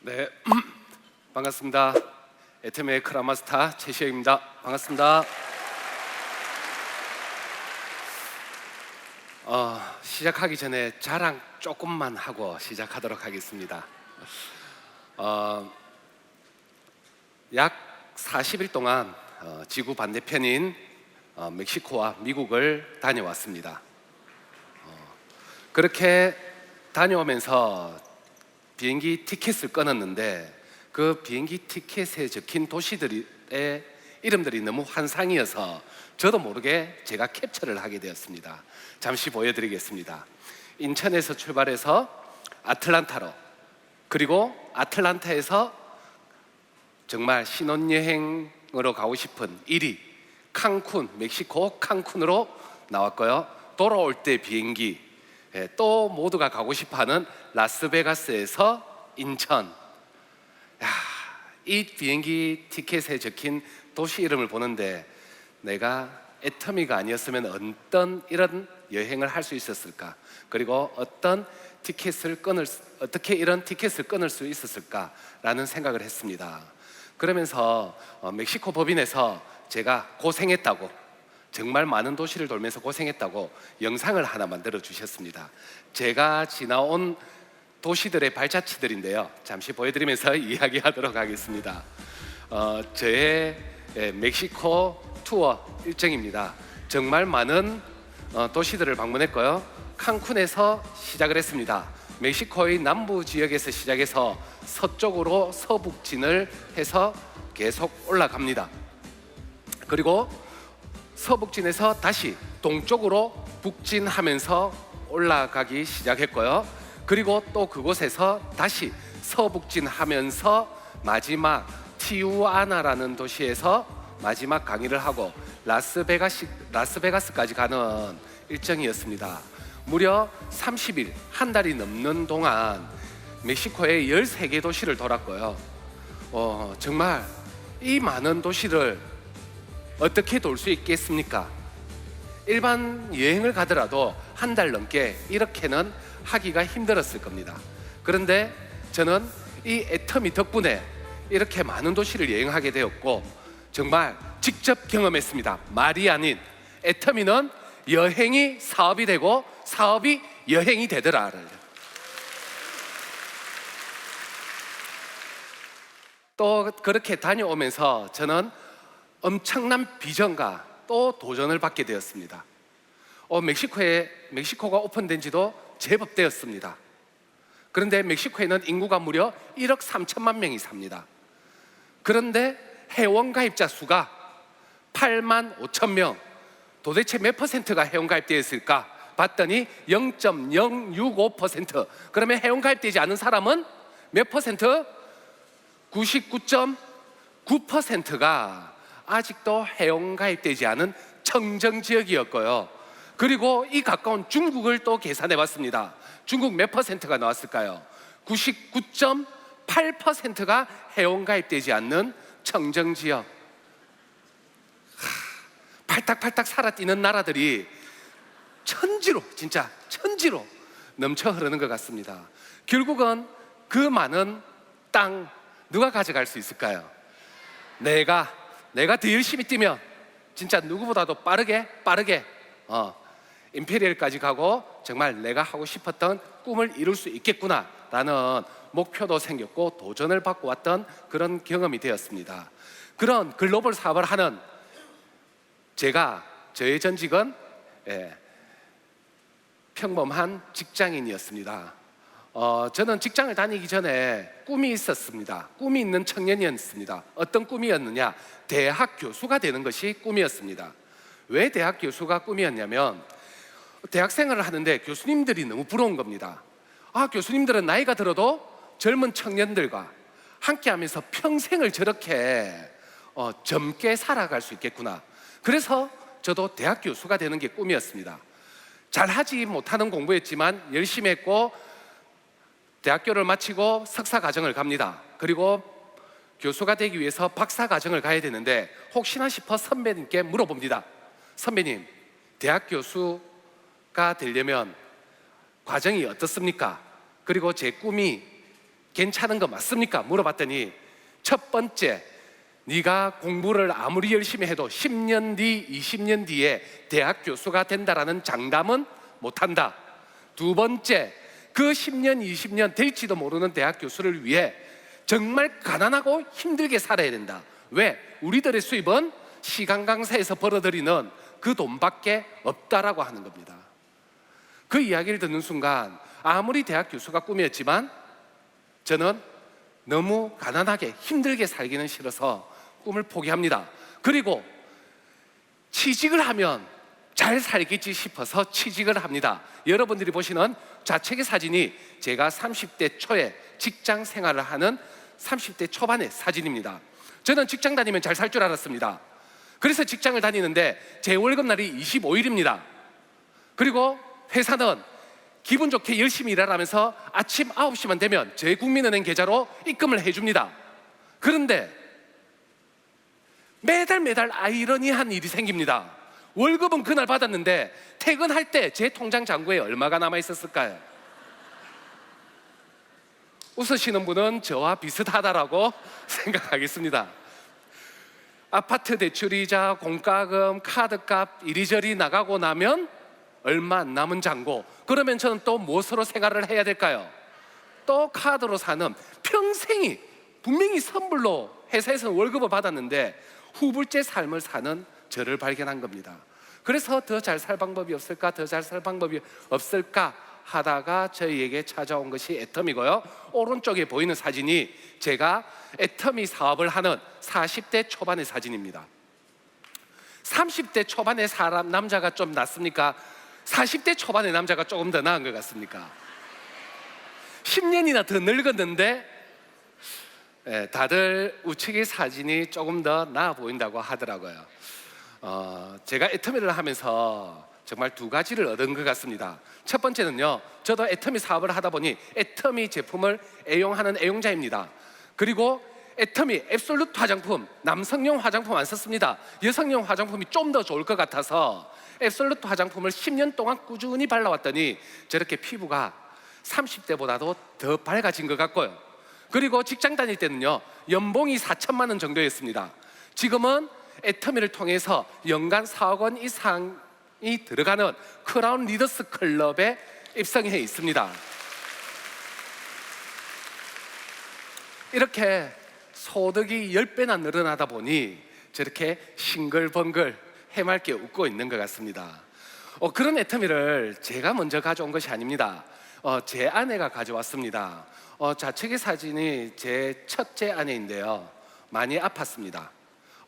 네, 반갑습니다. 애터미의 크라마스타 최시영입니다. 반갑습니다. 시작하기 전에 자랑 조금만 하고 시작하도록 하겠습니다. 약 40일 동안 지구 반대편인 멕시코와 미국을 다녀왔습니다. 그렇게 다녀오면서 비행기 티켓을 끊었는데 그 비행기 티켓에 적힌 도시들의 이름들이 너무 환상이어서 저도 모르게 제가 캡처를 하게 되었습니다. 잠시 보여드리겠습니다. 인천에서 출발해서 아틀란타로, 그리고 아틀란타에서 정말 신혼여행으로 가고 싶은 1위 칸쿤, 멕시코 칸쿤으로 나왔고요. 돌아올 때 비행기, 또 모두가 가고 싶어하는 라스베가스에서 인천. 이 비행기 티켓에 적힌 도시 이름을 보는데 내가 애터미가 아니었으면 어떤 여행을 할 수 있었을까, 그리고 어떻게 이런 티켓을 끊을 수 있었을까라는 생각을 했습니다. 그러면서 멕시코 법인에서 제가 고생했다고, 정말 많은 도시를 돌면서 고생했다고 영상을 하나 만들어 주셨습니다. 제가 지나온 도시들의 발자취들인데요, 잠시 보여드리면서 이야기하도록 하겠습니다. 저의 멕시코 투어 일정입니다. 정말 많은 도시들을 방문했고요. 칸쿤에서 시작을 했습니다. 멕시코의 남부 지역에서 시작해서 서쪽으로 서북진을 해서 계속 올라갑니다. 그리고 서북진에서 다시 동쪽으로 북진하면서 올라가기 시작했고요. 그리고 또 그곳에서 다시 서북진하면서 마지막 티우아나라는 도시에서 마지막 강의를 하고 라스베가스까지 가는 일정이었습니다. 무려 30일, 한 달이 넘는 동안 멕시코의 13개 도시를 돌았고요. 정말 이 많은 도시를 어떻게 돌 수 있겠습니까? 일반 여행을 가더라도 한 달 넘게 이렇게는 하기가 힘들었을 겁니다. 그런데 저는 이 애터미 덕분에 이렇게 많은 도시를 여행하게 되었고 정말 직접 경험했습니다. 말이 아닌 애터미는 여행이 사업이 되고 사업이 여행이 되더라를. 또 그렇게 다녀오면서 저는 엄청난 비전과 또 도전을 받게 되었습니다. 멕시코가 오픈된 지도 제법 되었습니다. 그런데 멕시코에는 인구가 무려 1억 3천만 명이 삽니다. 그런데 회원 가입자 수가 8만 5천 명. 도대체 몇 퍼센트가 회원 가입되어 있을까 봤더니 0.065%. 그러면 회원 가입되지 않은 사람은 몇 퍼센트? 99.9%가 아직도 회원 가입되지 않은 청정 지역이었고요. 그리고 이 가까운 중국을 또 계산해 봤습니다. 중국 몇 퍼센트가 나왔을까요? 99.8%가 회원 가입되지 않는 청정 지역. 팔딱팔딱 살아뛰는 나라들이 천지로, 진짜 천지로 넘쳐 흐르는 것 같습니다. 결국은 그 많은 땅 누가 가져갈 수 있을까요? 내가 더 열심히 뛰면 진짜 누구보다도 빠르게 임페리얼까지 가고 정말 내가 하고 싶었던 꿈을 이룰 수 있겠구나라는 목표도 생겼고 도전을 받고 왔던 그런 경험이 되었습니다. 그런 글로벌 사업을 하는 저의 전직은 평범한 직장인이었습니다. 저는 직장을 다니기 전에 꿈이 있었습니다. 꿈이 있는 청년이었습니다. 어떤 꿈이었느냐? 대학 교수가 되는 것이 꿈이었습니다. 왜 대학 교수가 꿈이었냐면 대학생활을 하는데 교수님들이 너무 부러운 겁니다. 교수님들은 나이가 들어도 젊은 청년들과 함께하면서 평생을 저렇게 젊게 살아갈 수 있겠구나. 그래서 저도 대학 교수가 되는 게 꿈이었습니다. 잘하지 못하는 공부였지만 열심히 했고 대학교를 마치고 석사과정을 갑니다. 그리고 교수가 되기 위해서 박사과정을 가야 되는데 혹시나 싶어 선배님께 물어봅니다. 선배님, 대학 교수가 되려면 과정이 어떻습니까? 그리고 제 꿈이 괜찮은 거 맞습니까? 물어봤더니 첫 번째, 네가 공부를 아무리 열심히 해도 10년 뒤, 20년 뒤에 대학 교수가 된다라는 장담은 못한다. 두 번째, 그 10년, 20년 될지도 모르는 대학 교수를 위해 정말 가난하고 힘들게 살아야 된다. 왜? 우리들의 수입은 시간 강사에서 벌어들이는 그 돈밖에 없다라고 하는 겁니다. 그 이야기를 듣는 순간 아무리 대학 교수가 꿈이었지만 저는 너무 가난하게 힘들게 살기는 싫어서 꿈을 포기합니다. 그리고 취직을 하면 잘 살겠지 싶어서 취직을 합니다. 여러분들이 보시는 좌측의 사진이 제가 30대 초에 직장 생활을 하는 30대 초반의 사진입니다. 저는 직장 다니면 잘 살 줄 알았습니다. 그래서 직장을 다니는데 제 월급날이 25일입니다. 그리고 회사는 기분 좋게 열심히 일하라면서 아침 9시만 되면 제 국민은행 계좌로 입금을 해줍니다. 그런데 매달 아이러니한 일이 생깁니다. 월급은 그날 받았는데 퇴근할 때 제 통장 잔고에 얼마가 남아 있었을까요? 웃으시는 분은 저와 비슷하다라고 생각하겠습니다. 아파트 대출이자, 공과금, 카드값 이리저리 나가고 나면 얼마 안 남은 잔고. 그러면 저는 또 무엇으로 생활을 해야 될까요? 또 카드로 사는, 평생이 분명히 선불로 회사에서는 월급을 받았는데 후불제 삶을 사는 저를 발견한 겁니다. 그래서 더 잘 살 방법이 없을까, 더 잘 살 방법이 없을까 하다가 저희에게 찾아온 것이 애터미고요. 오른쪽에 보이는 사진이 제가 애터미 사업을 하는 40대 초반의 사진입니다. 30대 초반의 사람, 남자가 좀 낫습니까? 40대 초반의 남자가 조금 더 나은 것 같습니까? 10년이나 더 늙었는데 다들 우측의 사진이 조금 더 나아 보인다고 하더라고요. 제가 애터미를 하면서 정말 두 가지를 얻은 것 같습니다. 첫 번째는요, 저도 애터미 사업을 하다 보니 애터미 제품을 애용하는 애용자입니다. 그리고 애터미 앱솔루트 화장품, 남성용 화장품 안 썼습니다. 여성용 화장품이 좀 더 좋을 것 같아서 앱솔루트 화장품을 10년 동안 꾸준히 발라왔더니 저렇게 피부가 30대보다도 더 밝아진 것 같고요. 그리고 직장 다닐 때는요, 연봉이 4천만 원 정도였습니다. 지금은 애터미를 통해서 연간 4억 원 이상이 들어가는 크라운 리더스 클럽에 입성해 있습니다. 이렇게 소득이 10배나 늘어나다 보니 저렇게 싱글벙글 해맑게 웃고 있는 것 같습니다. 그런 애터미를 제가 먼저 가져온 것이 아닙니다. 제 아내가 가져왔습니다. 좌측의 사진이 제 첫째 아내인데요, 많이 아팠습니다.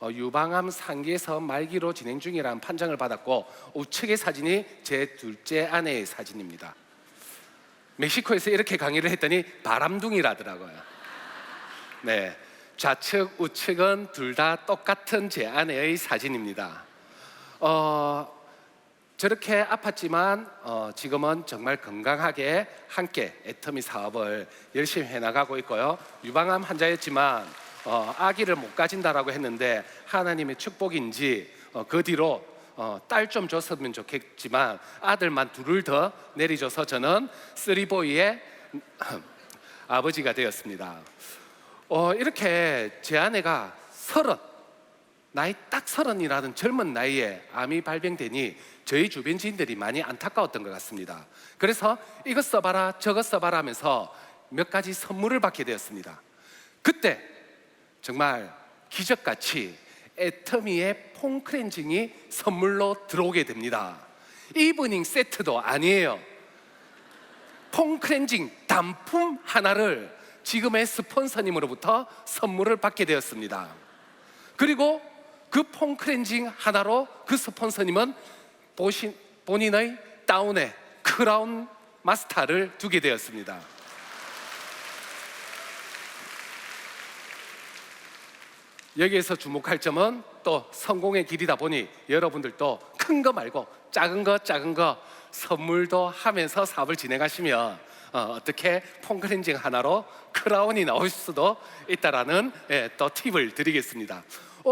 유방암 3기에서 말기로 진행 중이라는 판정을 받았고, 우측의 사진이 제 둘째 아내의 사진입니다. 멕시코에서 이렇게 강의를 했더니 바람둥이라더라고요. 네, 좌측 우측은 둘 다 똑같은 제 아내의 사진입니다. 저렇게 아팠지만 지금은 정말 건강하게 함께 애터미 사업을 열심히 해나가고 있고요. 유방암 환자였지만 아기를 못 가진다라고 했는데 하나님의 축복인지 그 뒤로 딸 좀 줬으면 좋겠지만 아들만 둘을 더 내리줘서 저는 쓰리보이의 아버지가 되었습니다. 이렇게 제 아내가 나이 딱 30이라는 젊은 나이에 암이 발병되니 저희 주변 지인들이 많이 안타까웠던 것 같습니다. 그래서 이것 써봐라 저것 써봐라 하면서 몇 가지 선물을 받게 되었습니다. 그때 정말 기적같이 애터미의 폼 클렌징이 선물로 들어오게 됩니다. 이브닝 세트도 아니에요. 폼 클렌징 단품 하나를 지금의 스폰서님으로부터 선물을 받게 되었습니다. 그리고 그 폼 클렌징 하나로 그 스폰서님은 본인의 다운에 크라운 마스터를 두게 되었습니다. 여기에서 주목할 점은 또 성공의 길이다 보니 여러분들도 큰 거 말고 작은 거 선물도 하면서 사업을 진행하시면 어떻게 폼 클렌징 하나로 크라운이 나올 수도 있다라는 또 팁을 드리겠습니다.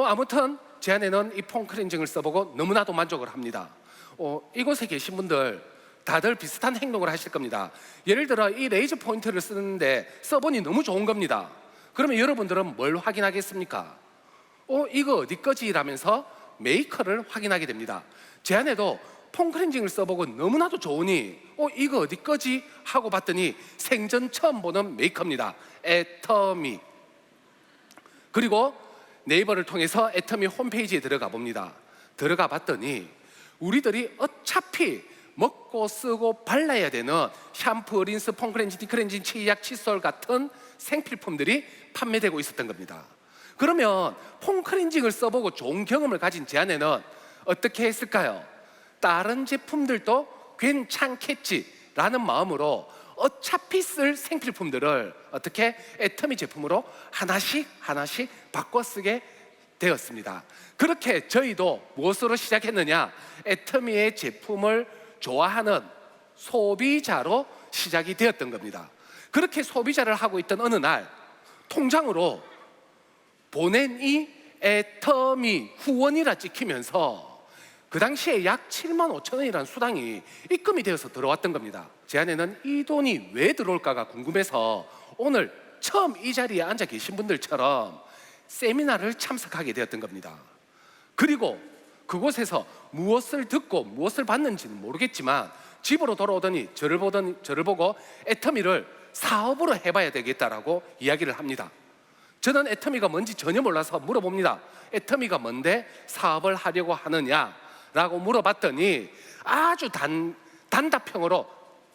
아무튼 제 아내는 이 폼 클렌징을 써보고 너무나도 만족을 합니다. 이곳에 계신 분들 다들 비슷한 행동을 하실 겁니다. 예를 들어 이 레이저 포인터를 쓰는데 써보니 너무 좋은 겁니다. 그러면 여러분들은 뭘 확인하겠습니까? 이거 어디 거지? 라면서 메이커를 확인하게 됩니다. 제 안에도 폼 클렌징을 써보고 너무나도 좋으니 이거 어디 거지? 하고 봤더니 생전 처음 보는 메이커입니다. 애터미. 그리고 네이버를 통해서 애터미 홈페이지에 들어가 봅니다. 들어가 봤더니 우리들이 어차피 먹고 쓰고 발라야 되는 샴푸, 린스, 폼 클렌징, 디클렌징, 치약, 칫솔 같은 생필품들이 판매되고 있었던 겁니다. 그러면 폼 클렌징을 써보고 좋은 경험을 가진 제 아내는 어떻게 했을까요? 다른 제품들도 괜찮겠지라는 마음으로 어차피 쓸 생필품들을 어떻게 애터미 제품으로 하나씩 바꿔 쓰게 되었습니다. 그렇게 저희도 무엇으로 시작했느냐? 애터미의 제품을 좋아하는 소비자로 시작이 되었던 겁니다. 그렇게 소비자를 하고 있던 어느 날 통장으로 보낸 이 애터미 후원이라 찍히면서 그 당시에 약 7만 5천 원이라는 수당이 입금이 되어서 들어왔던 겁니다. 제 아내는 이 돈이 왜 들어올까가 궁금해서 오늘 처음 이 자리에 앉아 계신 분들처럼 세미나를 참석하게 되었던 겁니다. 그리고 그곳에서 무엇을 듣고 무엇을 봤는지는 모르겠지만 집으로 돌아오더니 저를 보고 애터미를 사업으로 해봐야 되겠다라고 이야기를 합니다. 저는 애터미가 뭔지 전혀 몰라서 물어봅니다. 애터미가 뭔데 사업을 하려고 하느냐? 라고 물어봤더니 아주 단답형으로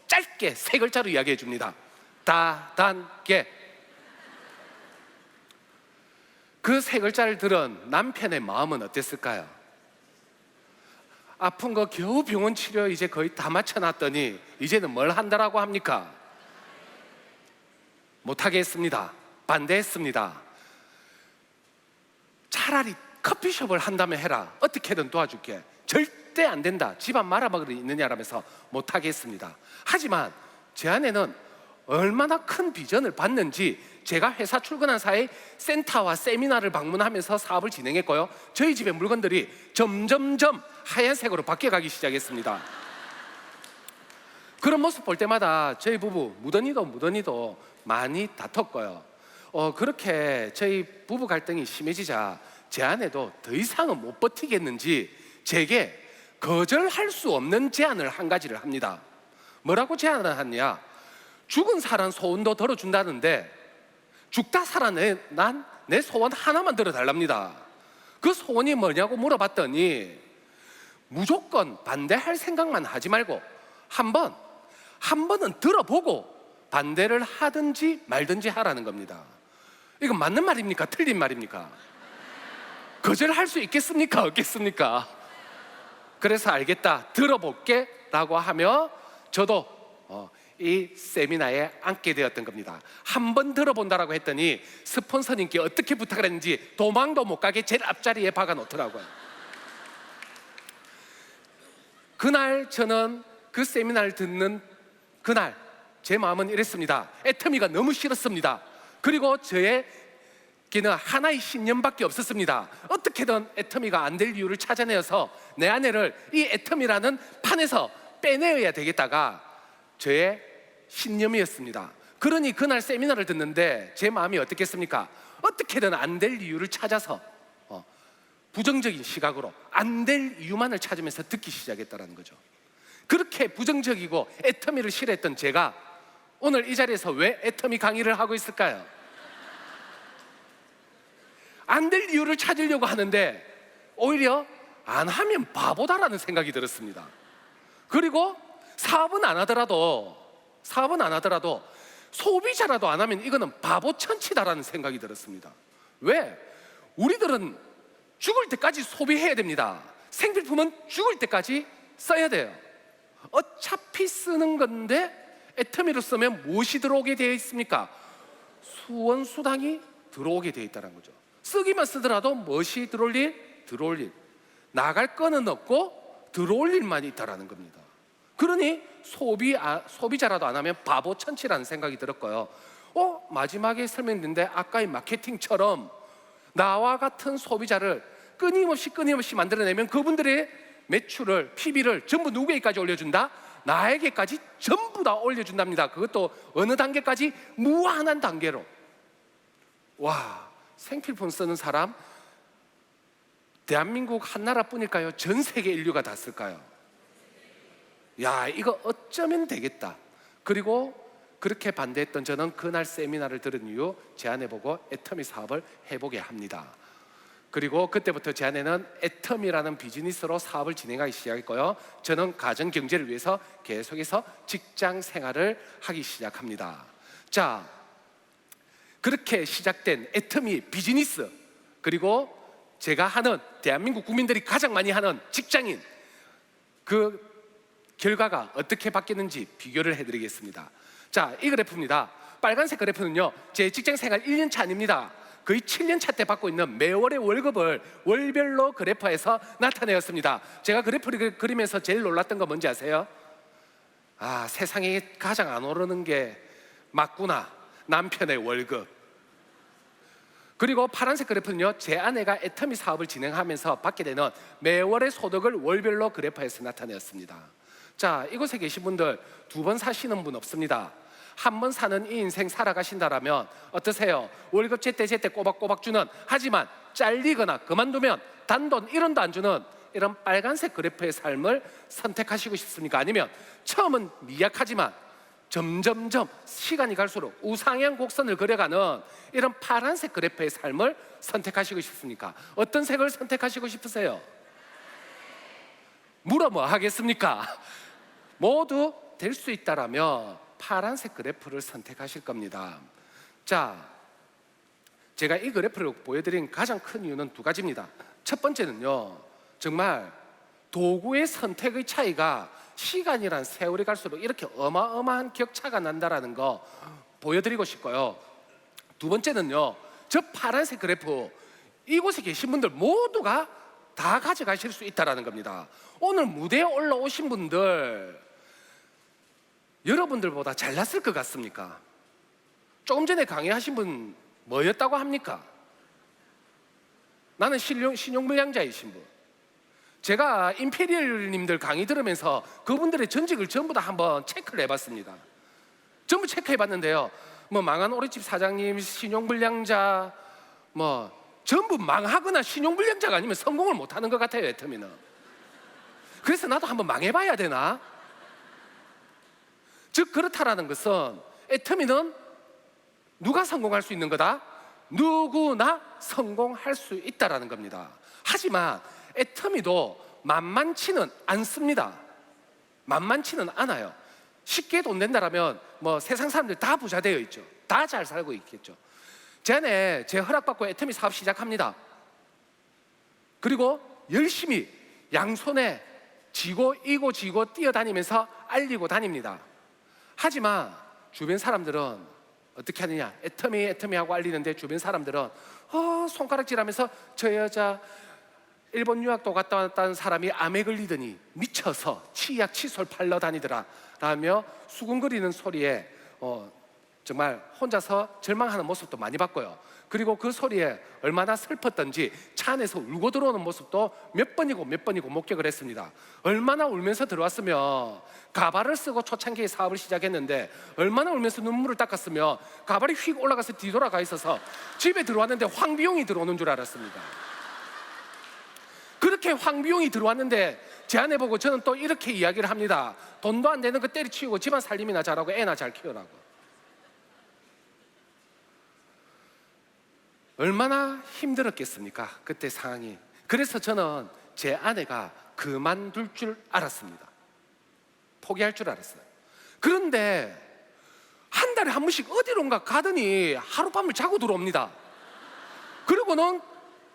짧게 3글자로 이야기해 줍니다. 다단계. 그 3글자를 들은 남편의 마음은 어땠을까요? 아픈 거 겨우 병원 치료 이제 거의 다 마쳐놨더니 이제는 뭘 한다라고 합니까? 못하게 했습니다. 반대했습니다. 차라리 커피숍을 한다면 해라. 어떻게든 도와줄게. 절대 안 된다. 집안 말아먹으러 있느냐라면서 못하게 했습니다. 하지만 제 아내는 얼마나 큰 비전을 봤는지 제가 회사 출근한 사이 센터와 세미나를 방문하면서 사업을 진행했고요. 저희 집의 물건들이 점점점 하얀색으로 바뀌어가기 시작했습니다. 그런 모습 볼 때마다 저희 부부 무던히도 많이 다퉜고요. 그렇게 저희 부부 갈등이 심해지자 제 아내도 더 이상은 못 버티겠는지 제게 거절할 수 없는 제안을 한 가지를 합니다. 뭐라고 제안을 하냐? 죽은 사람 소원도 들어준다는데 죽다 살아난 내 소원 하나만 들어달랍니다. 그 소원이 뭐냐고 물어봤더니 무조건 반대할 생각만 하지 말고 한 번은 들어보고 반대를 하든지 말든지 하라는 겁니다. 이건 맞는 말입니까? 틀린 말입니까? 거절할 수 있겠습니까? 없겠습니까? 그래서 알겠다, 들어볼게 라고 하며 저도 이 세미나에 앉게 되었던 겁니다. 한 번 들어본다라고 했더니 스폰서님께 어떻게 부탁을 했는지 도망도 못 가게 제일 앞자리에 박아 놓더라고요. 그날 저는 그 세미나를 듣는 그날 제 마음은 이랬습니다. 애터미가 너무 싫었습니다. 그리고 저에게는 하나의 신념밖에 없었습니다. 어떻게든 애터미가 안 될 이유를 찾아내어서 내 아내를 이 애터미라는 판에서 빼내어야 되겠다가 저의 신념이었습니다. 그러니 그날 세미나를 듣는데 제 마음이 어떻겠습니까? 어떻게든 안 될 이유를 찾아서 부정적인 시각으로 안 될 이유만을 찾으면서 듣기 시작했다는 거죠. 그렇게 부정적이고 애터미를 싫어했던 제가 오늘 이 자리에서 왜 애터미 강의를 하고 있을까요? 안 될 이유를 찾으려고 하는데 오히려 안 하면 바보다라는 생각이 들었습니다. 그리고 사업은 안 하더라도 소비자라도 안 하면 이거는 바보 천치다라는 생각이 들었습니다. 왜? 우리들은 죽을 때까지 소비해야 됩니다. 생필품은 죽을 때까지 써야 돼요. 어차피 쓰는 건데 애터미로 쓰면 무엇이 들어오게 되어 있습니까? 수원수당이 들어오게 되어 있다는 거죠. 쓰기만 쓰더라도 무엇이 들어올 일? 나갈 거는 없고 들어올 일만 있다라는 겁니다. 그러니 소비자라도 안 하면 바보 천치라는 생각이 들었고요. 마지막에 설명드렸는데 아까의 마케팅처럼 나와 같은 소비자를 끊임없이 만들어내면 그분들의 매출을, PB를 전부 누구에게까지 올려준다? 나에게까지 전부 다 올려준답니다. 그것도 어느 단계까지? 무한한 단계로. 와, 생필품 쓰는 사람 대한민국 한 나라뿐일까요? 전 세계 인류가 다 쓸까요? 야, 이거 어쩌면 되겠다. 그리고 그렇게 반대했던 저는 그날 세미나를 들은 이후 제 아내 보고 애터미 사업을 해보게 합니다. 그리고 그때부터 제 아내는 애터미라는 비즈니스로 사업을 진행하기 시작했고요. 저는 가정 경제를 위해서 계속해서 직장 생활을 하기 시작합니다. 자, 그렇게 시작된 애터미 비즈니스, 그리고 제가 하는, 대한민국 국민들이 가장 많이 하는 직장인, 그 결과가 어떻게 바뀌었는지 비교를 해드리겠습니다. 자, 이 그래프입니다. 빨간색 그래프는요, 제 직장 생활 1년 차입니다. 거의 7년 차 때 받고 있는 매월의 월급을 월별로 그래프에서 나타내었습니다. 제가 그래프를 그리면서 제일 놀랐던 거 뭔지 아세요? 아, 세상에 가장 안 오르는 게 맞구나, 남편의 월급. 그리고 파란색 그래프는요, 제 아내가 애터미 사업을 진행하면서 받게 되는 매월의 소득을 월별로 그래프에서 나타내었습니다. 자, 이곳에 계신 분들 2번 사시는 분 없습니다. 한 번 사는 이 인생 살아가신다라면 어떠세요? 월급 제때 꼬박꼬박 주는, 하지만 잘리거나 그만두면 단돈 1원도 안 주는 이런 빨간색 그래프의 삶을 선택하시고 싶습니까? 아니면 처음은 미약하지만 점점점 시간이 갈수록 우상향 곡선을 그려가는 이런 파란색 그래프의 삶을 선택하시고 싶습니까? 어떤 색을 선택하시고 싶으세요? 물어 뭐 하겠습니까? 모두 될 수 있다라면 파란색 그래프를 선택하실 겁니다. 자, 제가 이 그래프를 보여드린 가장 큰 이유는 2가지입니다. 첫 번째는요, 정말 도구의 선택의 차이가 시간이란 세월이 갈수록 이렇게 어마어마한 격차가 난다라는 거 보여드리고 싶고요. 2번째는요, 저 파란색 그래프, 이곳에 계신 분들 모두가 다 가져가실 수 있다는 겁니다. 오늘 무대에 올라오신 분들, 여러분들보다 잘났을 것 같습니까? 조금 전에 강의하신 분 뭐였다고 합니까? 나는 신용불량자이신 분. 제가 임페리얼님들 강의 들으면서 그분들의 전직을 전부 다 한번 체크를 해봤습니다. 전부 체크해봤는데요, 뭐 망한 오리집 사장님, 신용불량자, 뭐 전부 망하거나 신용불량자가 아니면 성공을 못하는 것 같아요, 애터미는. 그래서 나도 한번 망해봐야 되나? 즉, 그렇다라는 것은 애터미는 누가 성공할 수 있는 거다? 누구나 성공할 수 있다라는 겁니다. 하지만 애터미도 만만치는 않습니다. 만만치는 않아요. 쉽게 돈 낸다라면 뭐 세상 사람들 다 부자 되어 있죠. 다 잘 살고 있겠죠. 제 아내 제 허락받고 애터미 사업 시작합니다. 그리고 열심히 양손에 쥐고 이고 뛰어다니면서 알리고 다닙니다. 하지만 주변 사람들은 어떻게 하느냐, 애터미 하고 알리는데 주변 사람들은 손가락질하면서 저 여자 일본 유학도 갔다 왔다는 사람이 암에 걸리더니 미쳐서 치약 칫솔 팔러 다니더라 라며 수군거리는 소리에 정말 혼자서 절망하는 모습도 많이 봤고요. 그리고 그 소리에 얼마나 슬펐던지 차 안에서 울고 들어오는 모습도 몇 번이고 목격을 했습니다. 얼마나 울면서 들어왔으면, 가발을 쓰고 초창기에 사업을 시작했는데 얼마나 울면서 눈물을 닦았으면 가발이 휙 올라가서 뒤돌아가 있어서 집에 들어왔는데 황비용이 들어오는 줄 알았습니다. 그렇게 황비용이 들어왔는데 제 아내 보고 저는 또 이렇게 이야기를 합니다. 돈도 안 되는 거 때려치우고 집안 살림이나 잘하고 애나 잘 키우라고. 얼마나 힘들었겠습니까, 그때 상황이. 그래서 저는 제 아내가 그만둘 줄 알았습니다. 포기할 줄 알았어요. 그런데 한 달에 한 번씩 어디론가 가더니 하룻밤을 자고 들어옵니다. 그리고는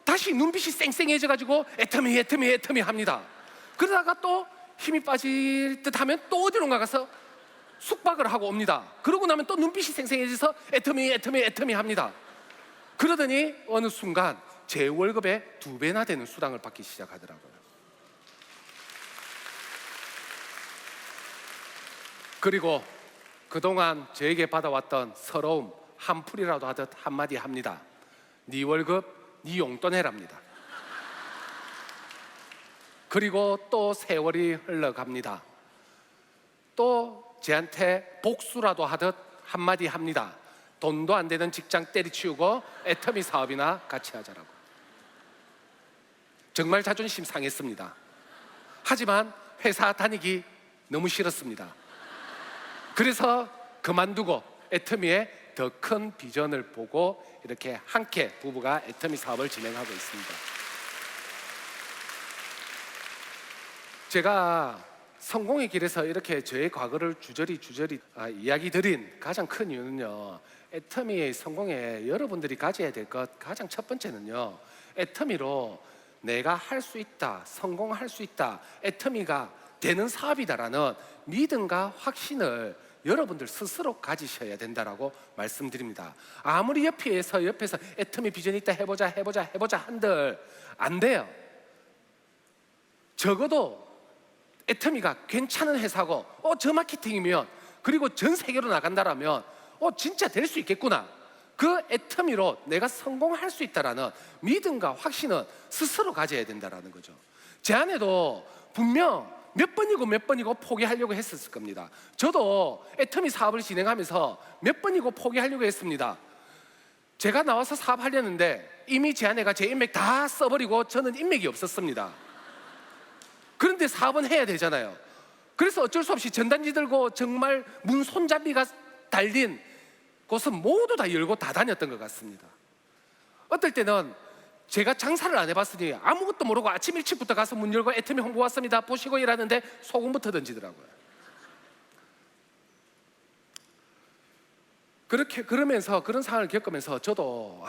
다시 눈빛이 쌩쌩해져가지고 애터미 합니다. 그러다가 또 힘이 빠질 듯 하면 또 어디론가 가서 숙박을 하고 옵니다. 그러고 나면 또 눈빛이 쌩쌩해져서 애터미 합니다. 그러더니 어느 순간 제 월급의 2배나 되는 수당을 받기 시작하더라고요. 그리고 그동안 저에게 받아왔던 서러움 한풀이라도 하듯 한마디 합니다. 네 월급 네 용돈 해랍니다. 그리고 또 세월이 흘러갑니다. 또 제한테 복수라도 하듯 한마디 합니다. 돈도 안 되는 직장 때리치우고 애터미 사업이나 같이 하자라고. 정말 자존심 상했습니다. 하지만 회사 다니기 너무 싫었습니다. 그래서 그만두고 애터미의 더 큰 비전을 보고 이렇게 함께 부부가 애터미 사업을 진행하고 있습니다. 제가 성공의 길에서 이렇게 저의 과거를 주저리 이야기 드린 가장 큰 이유는요, 애터미의 성공에 여러분들이 가져야 될 것 가장 첫 번째는요, 애터미로 내가 할 수 있다, 성공할 수 있다, 애터미가 되는 사업이다라는 믿음과 확신을 여러분들 스스로 가지셔야 된다라고 말씀드립니다. 아무리 옆에서 애터미 비전이 있다, 해보자 한들 안 돼요. 적어도 애터미가 괜찮은 회사고 저 마케팅이면, 그리고 전 세계로 나간다라면 진짜 될 수 있겠구나, 그 애터미로 내가 성공할 수 있다라는 믿음과 확신은 스스로 가져야 된다라는 거죠. 제 아내도 분명 몇 번이고 포기하려고 했었을 겁니다. 저도 애터미 사업을 진행하면서 몇 번이고 포기하려고 했습니다. 제가 나와서 사업하려는데 이미 제 아내가 제 인맥 다 써버리고 저는 인맥이 없었습니다. 그런데 사업은 해야 되잖아요. 그래서 어쩔 수 없이 전단지 들고 정말 문 손잡이가 달린 곳은 모두 다 열고 다 다녔던 것 같습니다. 어떨 때는 제가 장사를 안 해봤으니 아무것도 모르고 아침 일찍부터 가서 문 열고 애터미 홍보 왔습니다, 보시고 일하는데 소금부터 던지더라고요. 그러면서 그런 상황을 겪으면서 저도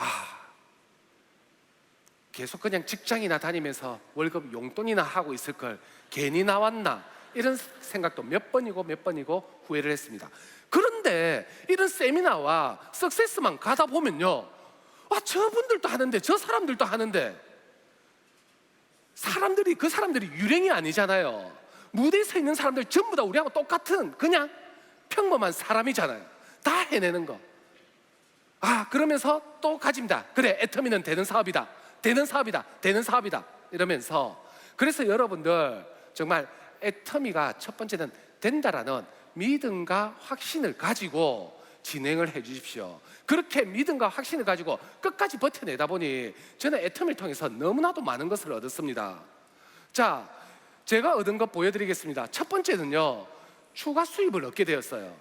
계속 그냥 직장이나 다니면서 월급 용돈이나 하고 있을 걸 괜히 나왔나, 이런 생각도 몇 번이고 후회를 했습니다. 그런데 이런 세미나와 석세스만 가다 보면요, 저분들도 하는데 저 사람들도 하는데, 그 사람들이 유령이 아니잖아요. 무대에 서 있는 사람들 전부 다 우리하고 똑같은 그냥 평범한 사람이잖아요. 다 해내는 거. 그러면서 또 가집니다. 그래, 애터미는 되는 사업이다 이러면서. 그래서 여러분들 정말 애터미가 첫 번째는 된다라는 믿음과 확신을 가지고 진행을 해 주십시오. 그렇게 믿음과 확신을 가지고 끝까지 버텨내다 보니 저는 애터미를 통해서 너무나도 많은 것을 얻었습니다. 자, 제가 얻은 것 보여드리겠습니다. 첫 번째는요, 추가 수입을 얻게 되었어요.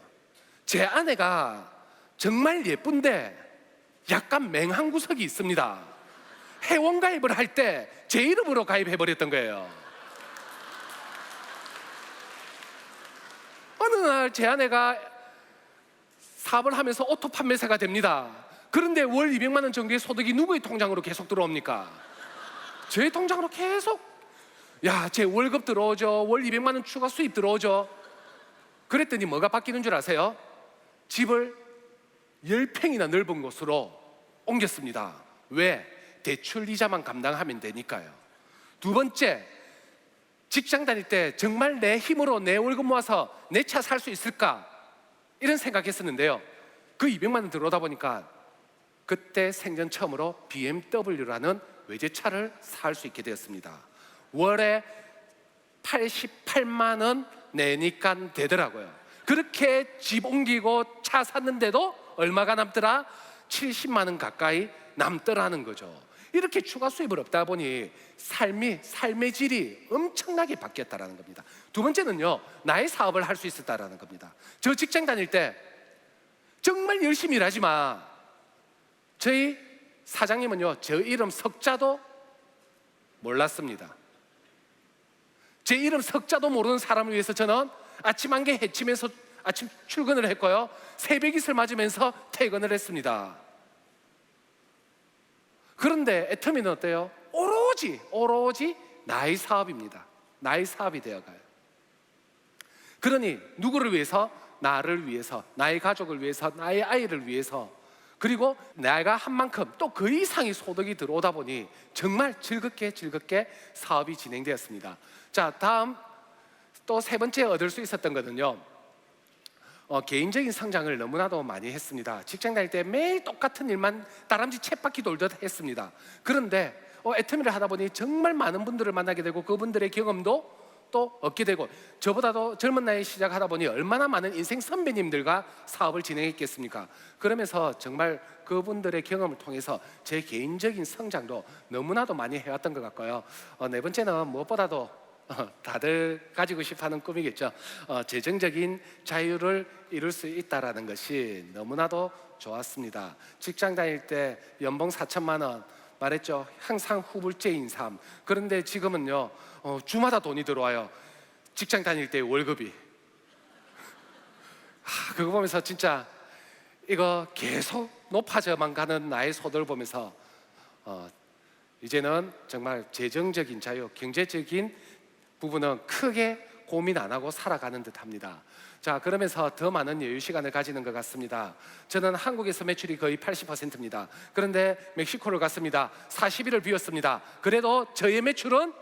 제 아내가 정말 예쁜데 약간 맹한 구석이 있습니다. 회원가입을 할 때 제 이름으로 가입해버렸던 거예요. 어느 날 제 아내가 사업을 하면서 오토 판매사가 됩니다. 그런데 월 200만 원 정도의 소득이 누구의 통장으로 계속 들어옵니까? 제 통장으로 계속, 제 월급 들어오죠, 월 200만 원 추가 수입 들어오죠. 그랬더니 뭐가 바뀌는 줄 아세요? 집을 10평이나 넓은 곳으로 옮겼습니다. 왜? 대출 이자만 감당하면 되니까요. 두 번째, 직장 다닐 때 정말 내 힘으로 내 월급 모아서 내 차 살 수 있을까, 이런 생각했었는데요. 그 200만 원 들어오다 보니까 그때 생전 처음으로 BMW라는 외제차를 살 수 있게 되었습니다. 월에 88만 원 내니까 되더라고요. 그렇게 집 옮기고 차 샀는데도 얼마가 남더라? 70만 원 가까이 남더라는 거죠. 이렇게 추가 수입을 얻다 보니 삶의 질이 엄청나게 바뀌었다는 겁니다. 두 번째는요, 나의 사업을 할 수 있었다는 겁니다. 저 직장 다닐 때 정말 열심히 일하지만 저희 사장님은요, 저 이름 석자도 몰랐습니다. 제 이름 석자도 모르는 사람을 위해서 저는 아침 안개 헤치면서 아침 출근을 했고요, 새벽 이슬 맞으면서 퇴근을 했습니다. 그런데 애터미는 어때요? 오로지 나의 사업입니다. 나의 사업이 되어가요. 그러니 누구를 위해서? 나를 위해서, 나의 가족을 위해서, 나의 아이를 위해서, 그리고 내가 한 만큼 또 그 이상의 소득이 들어오다 보니 정말 즐겁게 사업이 진행되었습니다. 자, 다음 또 세 번째 얻을 수 있었던 것은요, 개인적인 성장을 너무나도 많이 했습니다. 직장 다닐 때 매일 똑같은 일만 다람쥐 쳇바퀴 돌듯 했습니다. 그런데 애터미를 하다 보니 정말 많은 분들을 만나게 되고 그분들의 경험도 또 얻게 되고, 저보다도 젊은 나이에 시작하다 보니 얼마나 많은 인생 선배님들과 사업을 진행했겠습니까? 그러면서 정말 그분들의 경험을 통해서 제 개인적인 성장도 너무나도 많이 해왔던 것 같고요. 네 번째는 무엇보다도 다들 가지고 싶어하는 꿈이겠죠. 재정적인 자유를 이룰 수 있다라는 것이 너무나도 좋았습니다. 직장 다닐 때 연봉 4천만 원 말했죠. 항상 후불제인 삶. 그런데 지금은요, 주마다 돈이 들어와요. 직장 다닐 때 월급이. 그거 보면서 진짜 이거 계속 높아져만 가는 나의 소득을 보면서 이제는 정말 재정적인 자유, 경제적인 부분은 크게 고민 안 하고 살아가는 듯 합니다. 자, 그러면서 더 많은 여유 시간을 가지는 것 같습니다. 저는 한국에서 매출이 거의 80%입니다. 그런데 멕시코를 갔습니다. 40일을 비웠습니다. 그래도 저의 매출은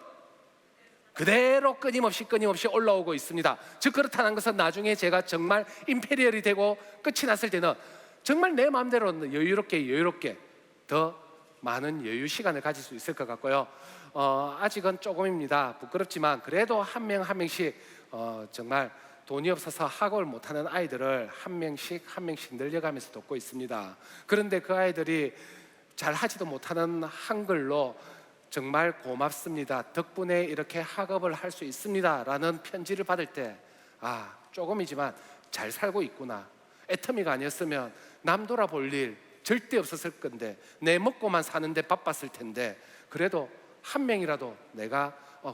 그대로 끊임없이 올라오고 있습니다. 즉 그렇다는 것은 나중에 제가 정말 임페리얼이 되고 끝이 났을 때는 정말 내 마음대로 여유롭게 더 많은 여유 시간을 가질 수 있을 것 같고요. 아직은 조금입니다. 부끄럽지만 그래도 한 명씩 정말 돈이 없어서 학업을 못하는 아이들을 한 명씩 늘려가면서 돕고 있습니다. 그런데 그 아이들이 잘 하지도 못하는 한글로 정말 고맙습니다, 덕분에 이렇게 학업을 할 수 있습니다 라는 편지를 받을 때 조금이지만 잘 살고 있구나. 애터미가 아니었으면 남 돌아볼 일 절대 없었을 건데, 내 먹고만 사는데 바빴을 텐데, 그래도 한 명이라도 내가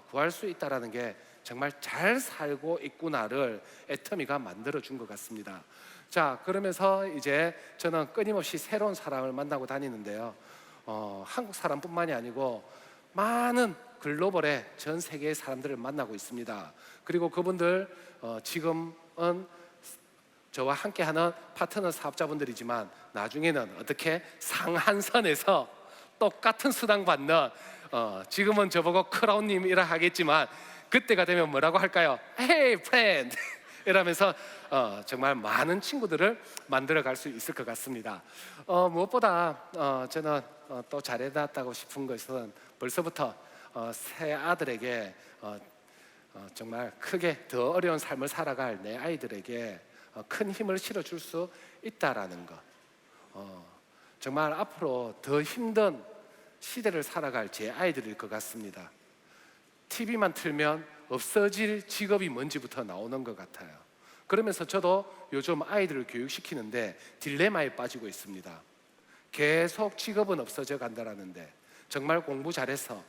구할 수 있다는 게 정말 잘 살고 있구나를 애터미가 만들어준 것 같습니다. 자, 그러면서 이제 저는 끊임없이 새로운 사람을 만나고 다니는데요, 한국 사람뿐만이 아니고 많은 글로벌의 전 세계의 사람들을 만나고 있습니다. 그리고 그분들 지금은 저와 함께하는 파트너 사업자분들이지만 나중에는 어떻게 상한선에서 똑같은 수당 받는, 지금은 저보고 크라운님이라 하겠지만 그때가 되면 뭐라고 할까요? Hey friend 이러면서 정말 많은 친구들을 만들어 갈 수 있을 것 같습니다. 무엇보다 저는 또 잘해놨다고 싶은 것은 벌써부터 새 아들에게 정말 크게 더 어려운 삶을 살아갈 내 아이들에게 큰 힘을 실어줄 수 있다라는 것. 정말 앞으로 더 힘든 시대를 살아갈 제 아이들일 것 같습니다. TV만 틀면 없어질 직업이 뭔지부터 나오는 것 같아요. 그러면서 저도 요즘 아이들을 교육시키는데 딜레마에 빠지고 있습니다. 계속 직업은 없어져 간다라는데 정말 공부 잘해서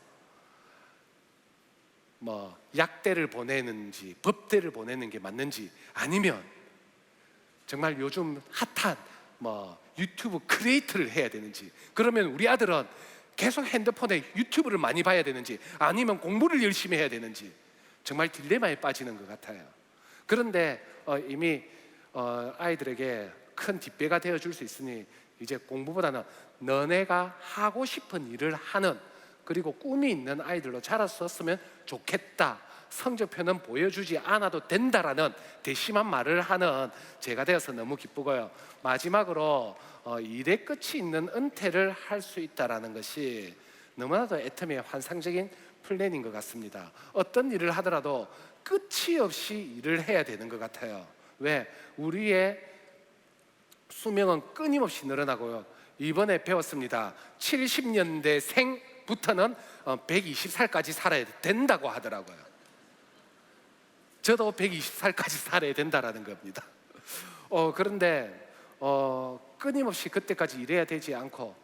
약대를 보내는지 법대를 보내는 게 맞는지, 아니면 정말 요즘 핫한 유튜브 크리에이터를 해야 되는지, 그러면 우리 아들은 계속 핸드폰에 유튜브를 많이 봐야 되는지, 아니면 공부를 열심히 해야 되는지 정말 딜레마에 빠지는 것 같아요. 그런데 이미 아이들에게 큰 뒷배가 되어줄 수 있으니 이제 공부보다는 너네가 하고 싶은 일을 하는, 그리고 꿈이 있는 아이들로 자랐었으면 좋겠다, 성적표는 보여주지 않아도 된다라는 대심한 말을 하는 제가 되어서 너무 기쁘고요. 마지막으로 일의 끝이 있는 은퇴를 할 수 있다라는 것이 너무나도 애터미의 환상적인 플랜인 것 같습니다. 어떤 일을 하더라도 끝이 없이 일을 해야 되는 것 같아요. 왜? 우리의 수명은 끊임없이 늘어나고요. 이번에 배웠습니다. 70년대생부터는 120살까지 살아야 된다고 하더라고요. 저도 120살까지 살아야 된다라는 겁니다. 그런데 끊임없이 그때까지 일해야 되지 않고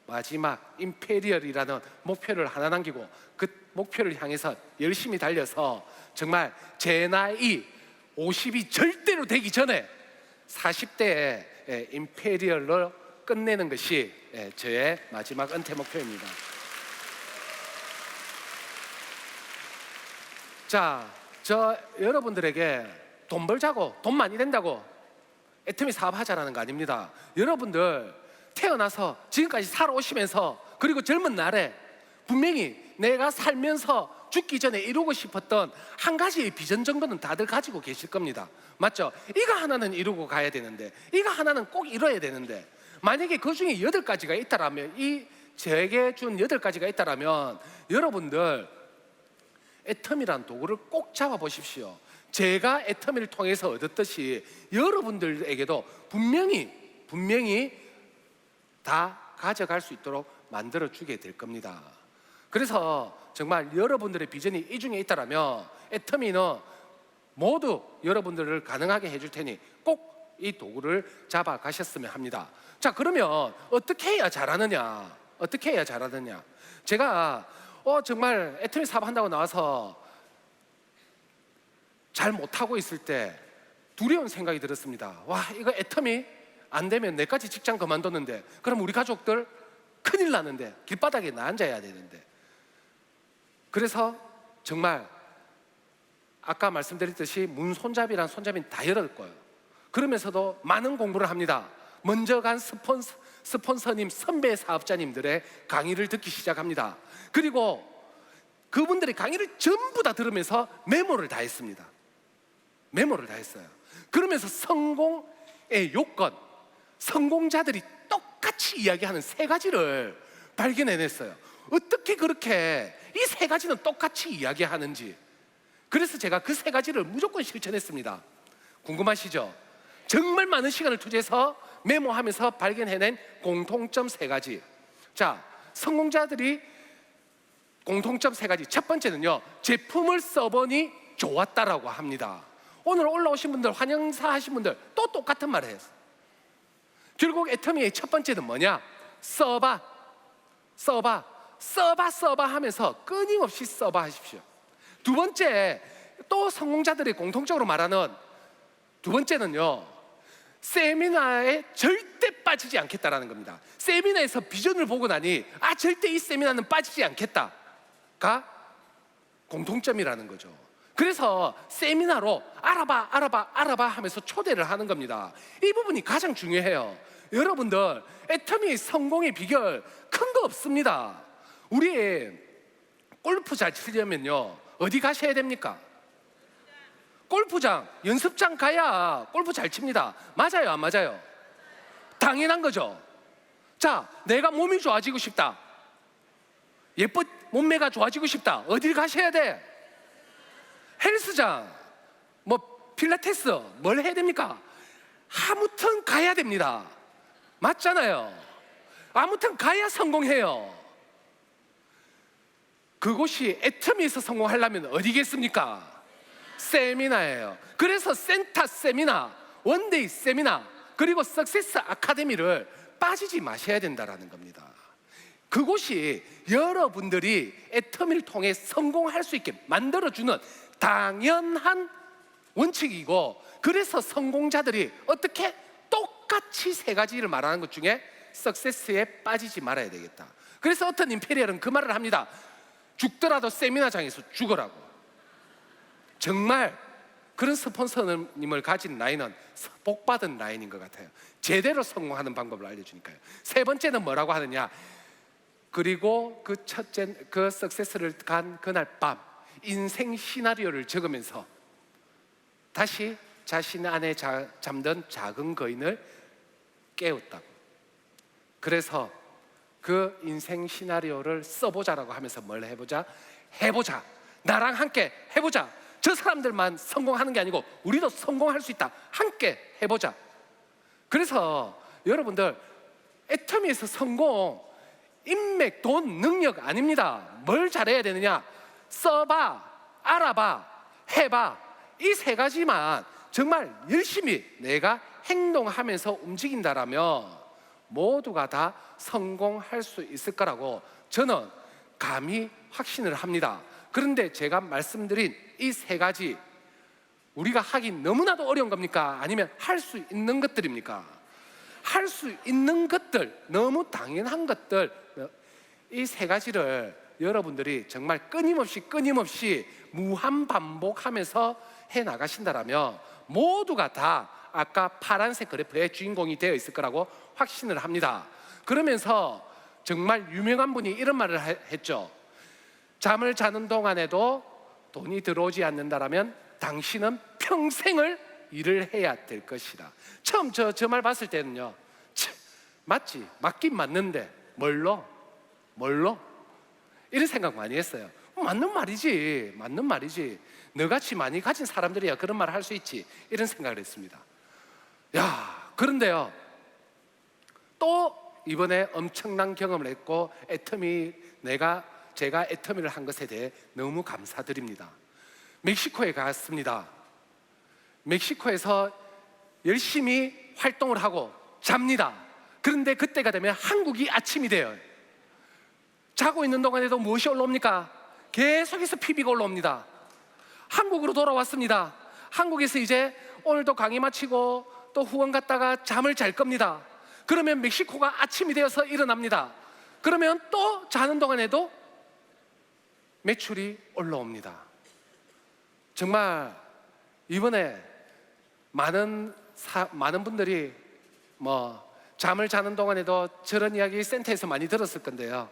마지막 임페리얼이라는 목표를 하나 남기고 그 목표를 향해서 열심히 달려서 정말 제 나이 50이 절대로 되기 전에 40대에 임페리얼로 끝내는 것이 저의 마지막 은퇴 목표입니다. 자, 저 여러분들에게 돈 벌자고, 돈 많이 된다고 애터미 사업하자라는 거 아닙니다. 여러분들 태어나서 지금까지 살아오시면서, 그리고 젊은 날에 분명히 내가 살면서 죽기 전에 이루고 싶었던 한 가지의 비전 정도는 다들 가지고 계실 겁니다. 맞죠? 이거 하나는 이루고 가야 되는데, 이거 하나는 꼭 이뤄야 되는데, 만약에 그 중에 8가지가 있다라면, 이 제게 준 8가지가 있다라면 여러분들 애터미라는 도구를 꼭 잡아보십시오. 제가 애터미를 통해서 얻었듯이 여러분들에게도 분명히 다 가져갈 수 있도록 만들어주게 될 겁니다. 그래서 정말 여러분들의 비전이 이 중에 있다면 애터미는 모두 여러분들을 가능하게 해줄 테니 꼭 이 도구를 잡아 가셨으면 합니다. 자, 그러면 어떻게 해야 잘하느냐? 제가 정말 애터미 사업한다고 나와서 잘 못하고 있을 때 두려운 생각이 들었습니다. 와, 이거 애터미 안 되면 내까지 직장 그만뒀는데, 그럼 우리 가족들 큰일 나는데, 길바닥에 나 앉아야 되는데. 그래서 정말 아까 말씀드렸듯이 문손잡이랑 손잡이는 다 열을 거예요. 그러면서도 많은 공부를 합니다. 먼저 간 스폰서님, 선배 사업자님들의 강의를 듣기 시작합니다. 그리고 그분들의 강의를 전부 다 들으면서 메모를 다 했습니다. 그러면서 성공의 요건, 성공자들이 똑같이 이야기하는 세 가지를 발견해냈어요. 어떻게 그렇게 이 세 가지는 똑같이 이야기하는지. 그래서 제가 그 세 가지를 무조건 실천했습니다. 궁금하시죠? 정말 많은 시간을 투자해서 메모하면서 발견해낸 공통점 세 가지. 자, 성공자들이 공통점 세 가지. 첫 번째는요, 제품을 써보니 좋았다라고 합니다. 오늘 올라오신 분들, 환영사 하신 분들 또 똑같은 말을 했어요. 결국 애터미의 첫 번째는 뭐냐? 써봐 하면서 끊임없이 써봐 하십시오. 두 번째, 또 성공자들이 공통적으로 말하는 두 번째는요, 세미나에 절대 빠지지 않겠다라는 겁니다. 세미나에서 비전을 보고 나니 절대 이 세미나는 빠지지 않겠다가 공통점이라는 거죠. 그래서 세미나로 알아봐 하면서 초대를 하는 겁니다. 이 부분이 가장 중요해요. 여러분들, 애터미의 성공의 비결 큰 거 없습니다. 우리 골프 잘 치려면요, 어디 가셔야 됩니까? 골프장, 연습장 가야 골프 잘 칩니다. 맞아요, 안 맞아요? 당연한 거죠. 자, 내가 몸이 좋아지고 싶다, 몸매가 좋아지고 싶다, 어딜 가셔야 돼? 헬스장, 필라테스, 뭘 해야 됩니까? 아무튼 가야 됩니다. 맞잖아요. 아무튼 가야 성공해요. 그곳이 애터미에서 성공하려면 어디겠습니까? 세미나예요. 그래서 센터 세미나, 원데이 세미나, 그리고 석세스 아카데미를 빠지지 마셔야 된다는 겁니다. 그곳이 여러분들이 애터미를 통해 성공할 수 있게 만들어주는 당연한 원칙이고, 그래서 성공자들이 어떻게 똑같이 세 가지를 말하는 것 중에 석세스에 빠지지 말아야 되겠다. 그래서 어떤 임페리얼은 그 말을 합니다. 죽더라도 세미나장에서 죽으라고. 정말 그런 스폰서님을 가진 라인은 복받은 라인인 것 같아요. 제대로 성공하는 방법을 알려주니까요. 세 번째는 뭐라고 하느냐? 그리고 그 석세스를 간 그날 밤 인생 시나리오를 적으면서 다시 자신 안에 잠든 작은 거인을 깨웠다고. 그래서 그 인생 시나리오를 써보자라고 하면서 뭘 해보자? 나랑 함께 해보자. 저 사람들만 성공하는 게 아니고 우리도 성공할 수 있다. 함께 해보자. 그래서 여러분들, 애터미에서 성공, 인맥, 돈, 능력 아닙니다. 뭘 잘해야 되느냐? 써봐, 알아봐, 해봐. 이 세 가지만 정말 열심히 내가 행동하면서 움직인다라면 모두가 다 성공할 수 있을 거라고 저는 감히 확신을 합니다. 그런데 제가 말씀드린 이 세 가지, 우리가 하기 너무나도 어려운 겁니까? 아니면 할 수 있는 것들입니까? 할 수 있는 것들, 너무 당연한 것들, 이 세 가지를 여러분들이 정말 끊임없이 무한 반복하면서 해나가신다라면 모두가 다 아까 파란색 그래프의 주인공이 되어 있을 거라고 확신을 합니다. 그러면서 정말 유명한 분이 이런 말을 했죠. 잠을 자는 동안에도 돈이 들어오지 않는다라면 당신은 평생을 일을 해야 될 것이다. 처음 저 말 봤을 때는요, 맞지, 맞긴 맞는데 뭘로? 이런 생각 많이 했어요. 맞는 말이지, 맞는 말이지. 너같이 많이 가진 사람들이야 그런 말을 할 수 있지, 이런 생각을 했습니다. 야, 그런데요, 또 이번에 엄청난 경험을 했고 제가 애터미를 한 것에 대해 너무 감사드립니다. 멕시코에 갔습니다. 멕시코에서 열심히 활동을 하고 잡니다. 그런데 그때가 되면 한국이 아침이 돼요. 자고 있는 동안에도 무엇이 올라옵니까? 계속해서 PB가 올라옵니다. 한국으로 돌아왔습니다. 한국에서 이제 오늘도 강의 마치고 또 후원 갔다가 잠을 잘 겁니다. 그러면 멕시코가 아침이 되어서 일어납니다. 그러면 또 자는 동안에도 매출이 올라옵니다. 정말 이번에 많은 분들이 잠을 자는 동안에도 저런 이야기 센터에서 많이 들었을 건데요,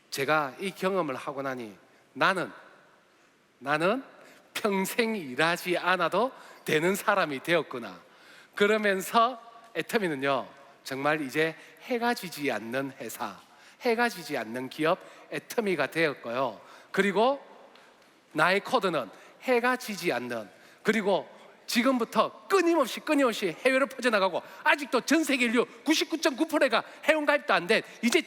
제가 이 경험을 하고 나니 나는 평생 일하지 않아도 되는 사람이 되었구나. 그러면서 애터미는요, 정말 이제 해가 지지 않는 회사, 해가 지지 않는 기업 애터미가 되었고요. 그리고 나의 코드는 해가 지지 않는, 그리고 지금부터 끊임없이 해외로 퍼져나가고 아직도 전 세계 인류 99.9%가 회원가입도 안 된 이제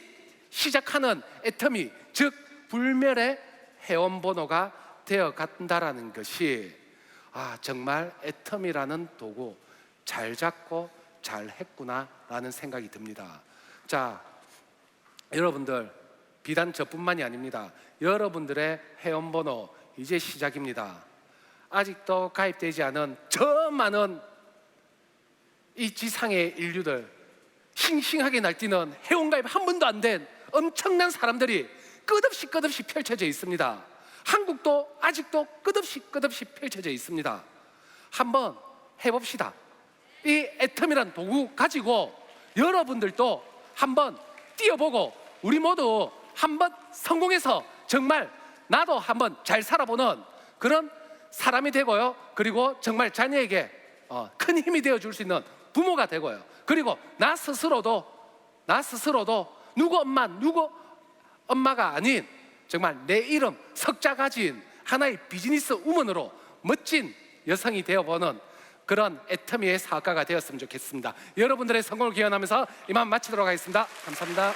시작하는 애터미, 즉 불멸의 회원번호가 되어 간다라는 것이, 정말 애터미라는 도구 잘 잡고 잘 했구나라는 생각이 듭니다. 자, 여러분들, 비단 저뿐만이 아닙니다. 여러분들의 회원번호 이제 시작입니다. 아직도 가입되지 않은 저 많은 이 지상의 인류들, 싱싱하게 날뛰는 회원가입 한 번도 안 된 엄청난 사람들이 끝없이 펼쳐져 있습니다. 한국도 아직도 끝없이 펼쳐져 있습니다. 한번 해봅시다. 이 애터미란 도구 가지고 여러분들도 한번 뛰어보고 우리 모두 한번 성공해서 정말 나도 한번 잘 살아보는 그런 사람이 되고요. 그리고 정말 자녀에게 큰 힘이 되어줄 수 있는 부모가 되고요. 그리고 나 스스로도 누구 엄마가 아닌 정말 내 이름 석자 가진 하나의 비즈니스 우먼으로 멋진 여성이 되어보는 그런 애터미의 사업가가 되었으면 좋겠습니다. 여러분들의 성공을 기원하면서 이만 마치도록 하겠습니다. 감사합니다.